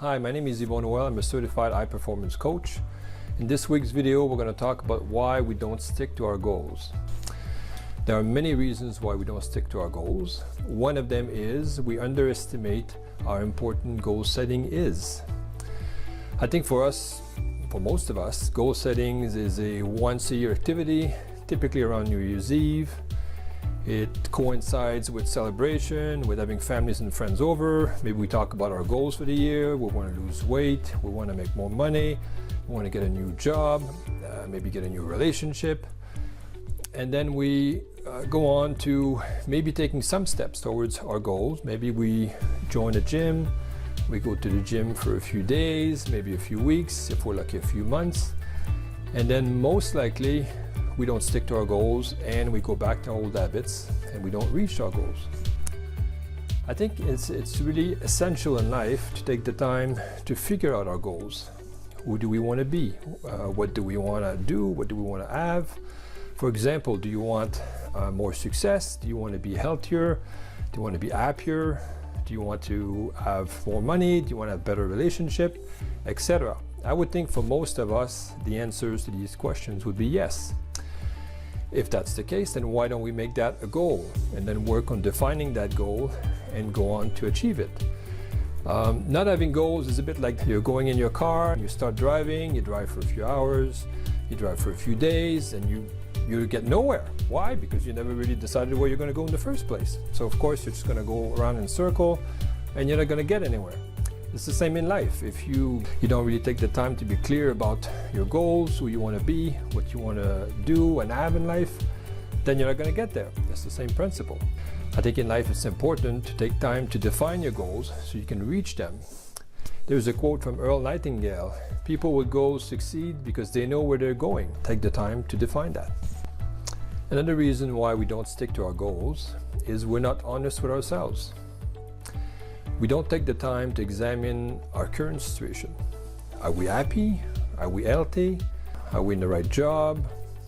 Hi, my name is Yvon Noel. I'm a certified high performance coach. In this week's video, we're going to talk about why we don't stick to our goals. There are many reasons why we don't stick to our goals. One of them is we underestimate how important goal setting is. I think for most of us, goal setting is a once-a-year activity, typically around New Year's Eve. It coincides with celebration, with having families and friends over. Maybe we talk about our goals for the year. We want to lose weight, we want to make more money, we want to get a new job, maybe get a new relationship. And then we go on to maybe taking some steps towards our goals. Maybe we join a gym, we go to the gym for a few days, maybe a few weeks, if we're lucky a few months. And then most likely we don't stick to our goals and we go back to old habits and we don't reach our goals. I think it's really essential in life to take the time to figure out our goals. Who do we want to be? What do we want to do? What do we want to have? For example, do you want more success? Do you want to be healthier? Do you want to be happier? Do you want to have more money? Do you want to have a better relationship, etc.? I would think for most of us, the answers to these questions would be yes. If that's the case, then why don't we make that a goal and then work on defining that goal and go on to achieve it? Not having goals is a bit like you're going in your car, you start driving, you drive for a few hours, you drive for a few days, and you get nowhere. Why? Because you never really decided where you're going to go in the first place. So of course you're just going to go around in a circle and you're not going to get anywhere. It's the same in life. If you don't really take the time to be clear about your goals, who you want to be, what you want to do and have in life, then you're not going to get there. That's the same principle. I think in life it's important to take time to define your goals so you can reach them. There's a quote from Earl Nightingale: "People with goals succeed because they know where they're going." Take the time to define that. Another reason why we don't stick to our goals is we're not honest with ourselves. We don't take the time to examine our current situation. Are we happy? Are we healthy? Are we in the right job?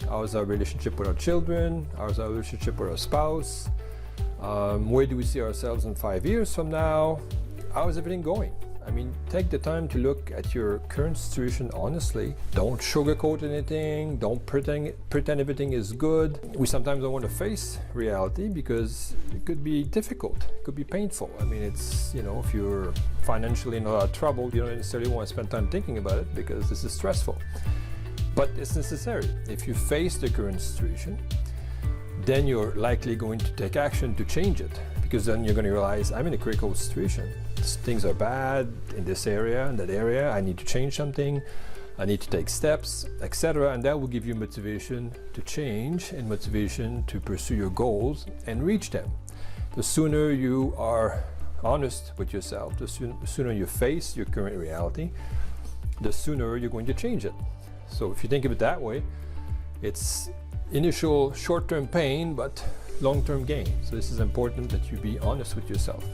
How's our relationship with our children? How's our relationship with our spouse? Where do we see ourselves in 5 years from now? How is everything going? I mean, take the time to look at your current situation honestly. Don't sugarcoat anything. Don't pretend everything is good. We sometimes don't want to face reality because it could be difficult. It could be painful. I mean, it's, if you're financially in a lot of trouble, you don't necessarily want to spend time thinking about it because this is stressful. But it's necessary. If you face the current situation, then you're likely going to take action to change it, because then you're going to realize, I'm in a critical situation. Things are bad in this area, in that area. I need to change something. I need to take steps, etc. And that will give you motivation to change and motivation to pursue your goals and reach them. The sooner you are honest with yourself, the sooner you face your current reality, the sooner you're going to change it. So if you think of it that way, it's initial short-term pain, but long-term gain. So this is important that you be honest with yourself.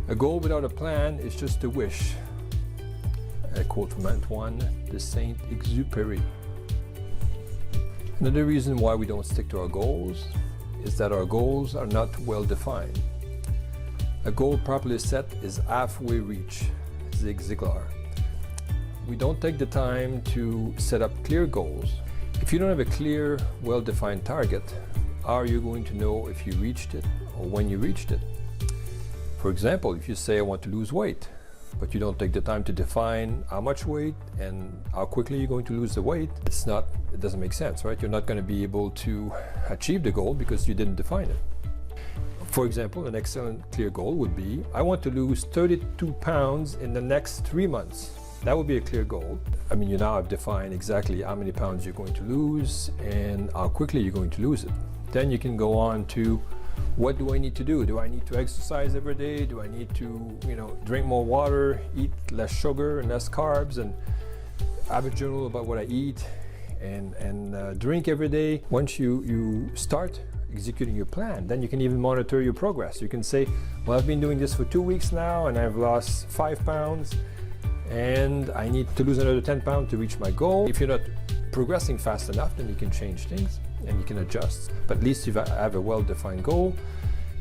A goal without a plan is just a wish. A quote from Antoine de Saint-Exupéry. Another reason why we don't stick to our goals is that our goals are not well defined. A goal properly set is halfway reach. Zig Ziglar. We don't take the time to set up clear goals. If you don't have a clear, well-defined target, how are you going to know if you reached it or when you reached it? For example, if you say I want to lose weight, but you don't take the time to define how much weight and how quickly you're going to lose the weight, it doesn't make sense, right? You're not going to be able to achieve the goal because you didn't define it. For example, an excellent clear goal would be, I want to lose 32 pounds in the next 3 months. That would be a clear goal. I mean, you now have defined exactly how many pounds you're going to lose and how quickly you're going to lose it. Then you can go on to, what do I need to do? Do I need to exercise every day? Do I need to, drink more water, eat less sugar and less carbs, and have a journal about what I eat and drink every day? Once you start executing your plan, then you can even monitor your progress. You can say, well, I've been doing this for 2 weeks now and I've lost 5 pounds and I need to lose another 10 pounds to reach my goal. If you're not progressing fast enough, then you can change things and you can adjust. But at least you have a well-defined goal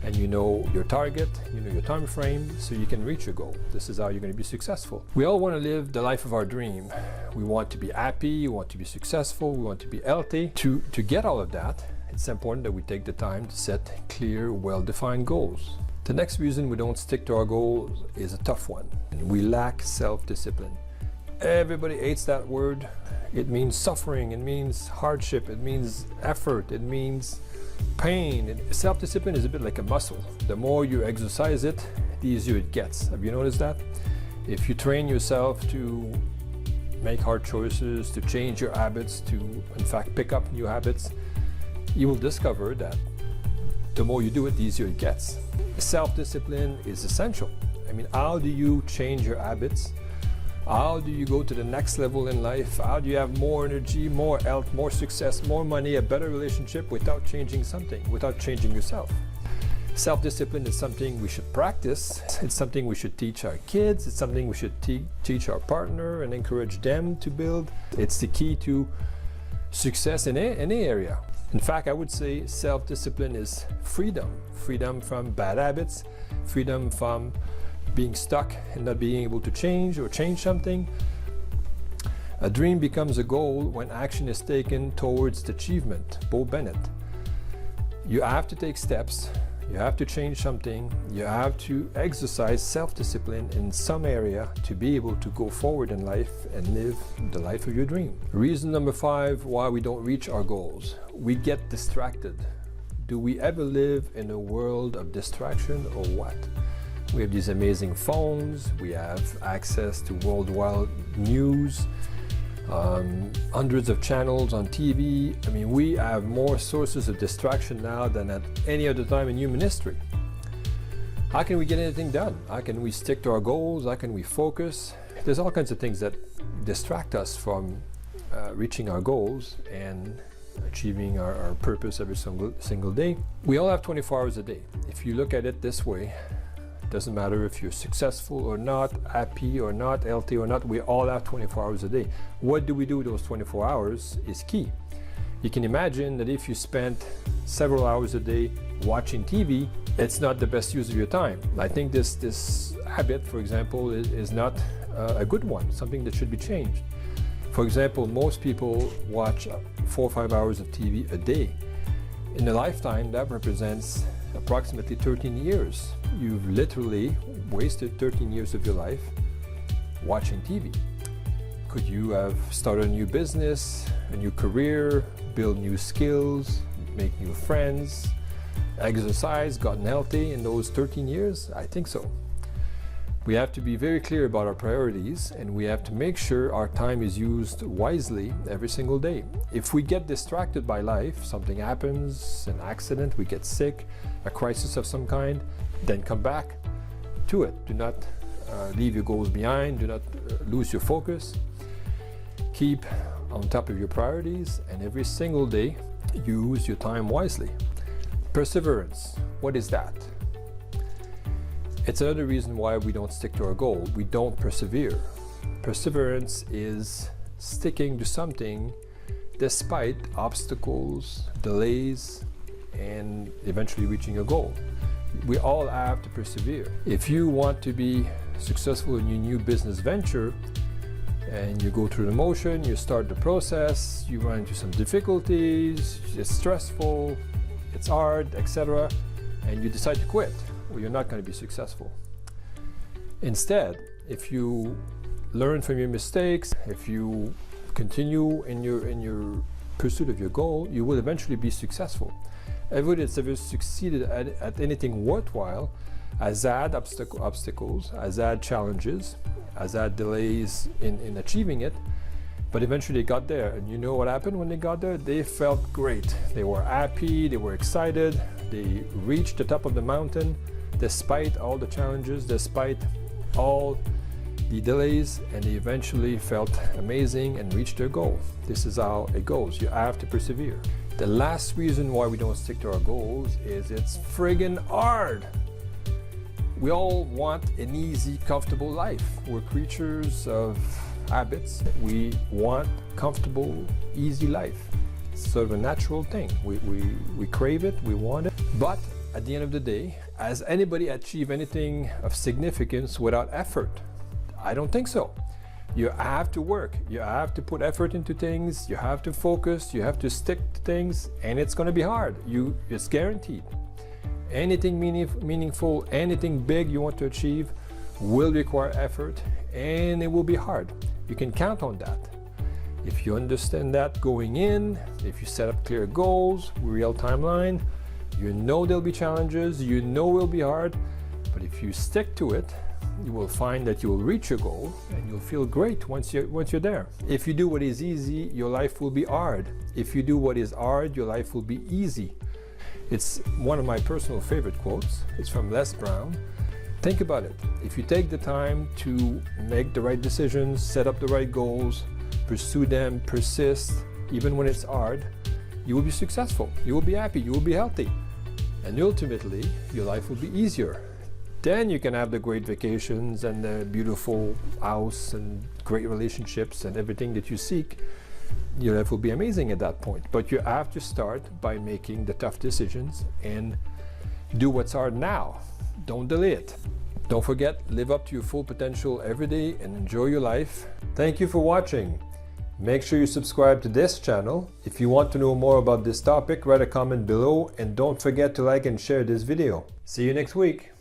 and you know your target, you know your time frame, so you can reach your goal. This is how you're going to be successful. We all want to live the life of our dream. We want to be happy, we want to be successful, we want to be healthy. To get all of that, it's important that we take the time to set clear, well-defined goals. The next reason we don't stick to our goals is a tough one. We lack self-discipline. Everybody hates that word. It means suffering, it means hardship, it means effort, it means pain. Self-discipline is a bit like a muscle. The more you exercise it, the easier it gets. Have you noticed that? If you train yourself to make hard choices, to change your habits, to in fact pick up new habits, you will discover that the more you do it, the easier it gets. Self-discipline is essential. I mean, how do you change your habits? How do you go to the next level in life? How do you have more energy, more health, more success, more money, a better relationship without changing something, without changing yourself? Self-discipline is something we should practice. It's something we should teach our kids. It's something we should teach our partner and encourage them to build. It's the key to success in any area. In fact, I would say self-discipline is freedom. Freedom from bad habits, freedom from being stuck and not being able to change or change something. A dream becomes a goal when action is taken towards its achievement. Bo Bennett. You have to take steps, you have to change something, you have to exercise self-discipline in some area to be able to go forward in life and live the life of your dream. Reason number 5 why we don't reach our goals. We get distracted. Do we ever live in a world of distraction or what? We have these amazing phones, we have access to worldwide news, hundreds of channels on TV. I mean, we have more sources of distraction now than at any other time in human history. How can we get anything done? How can we stick to our goals? How can we focus? There's all kinds of things that distract us from reaching our goals and achieving our purpose every single day. We all have 24 hours a day. If you look at it this way, doesn't matter if you're successful or not, happy or not, healthy or not, we all have 24 hours a day. What do we do with those 24 hours is key. You can imagine that if you spent several hours a day watching TV, it's not the best use of your time. I think this habit, for example, is not a good one, something that should be changed. For example, most people watch 4 or 5 hours of TV a day. In a lifetime, that represents approximately 13 years. You've literally wasted 13 years of your life watching TV. Could you have started a new business, a new career, build new skills, make new friends, exercise, gotten healthy in those 13 years? I think so. We have to be very clear about our priorities, and we have to make sure our time is used wisely every single day. If we get distracted by life, something happens, an accident, we get sick, a crisis of some kind, then come back to it. Do not leave your goals behind, do not lose your focus. Keep on top of your priorities, and every single day use your time wisely. Perseverance, what is that? It's another reason why we don't stick to our goal. We don't persevere. Perseverance is sticking to something despite obstacles, delays, and eventually reaching a goal. We all have to persevere. If you want to be successful in your new business venture, and you go through the motion, you start the process, you run into some difficulties, it's stressful, it's hard, etc., and you decide to quit, well, you're not going to be successful. Instead, if you learn from your mistakes, if you continue in your pursuit of your goal, you will eventually be successful. Everybody that's ever succeeded at anything worthwhile has had obstacles, has had challenges, has had delays in achieving it, but eventually they got there. And you know what happened when they got there? They felt great. They were happy, they were excited, they reached the top of the mountain despite all the challenges, despite all the delays, and they eventually felt amazing and reached their goal. This is how it goes. You have to persevere. The last reason why we don't stick to our goals is it's friggin' hard. We all want an easy, comfortable life. We're creatures of habits. We want comfortable, easy life. It's sort of a natural thing. We crave it, we want it. But at the end of the day, has anybody achieved anything of significance without effort? I don't think so. You have to work, you have to put effort into things, you have to focus, you have to stick to things, and it's going to be hard. It's guaranteed. Anything meaningful, anything big you want to achieve will require effort, and it will be hard. You can count on that. If you understand that going in, if you set up clear goals, real timeline, you know there'll be challenges, you know it'll be hard, but if you stick to it, you will find that you will reach your goal and you'll feel great once you're there. If you do what is easy, your life will be hard. If you do what is hard, your life will be easy. It's one of my personal favorite quotes. It's from Les Brown. Think about it. If you take the time to make the right decisions, set up the right goals, pursue them, persist, even when it's hard, you will be successful, you will be happy, you will be healthy, and ultimately your life will be easier. Then you can have the great vacations and the beautiful house and great relationships and everything that you seek. Your life will be amazing at that point. But you have to start by making the tough decisions and do what's hard now. Don't delay it. Don't forget, live up to your full potential every day and enjoy your life. Thank you for watching. Make sure you subscribe to this channel. If you want to know more about this topic, write a comment below and don't forget to like and share this video. See you next week.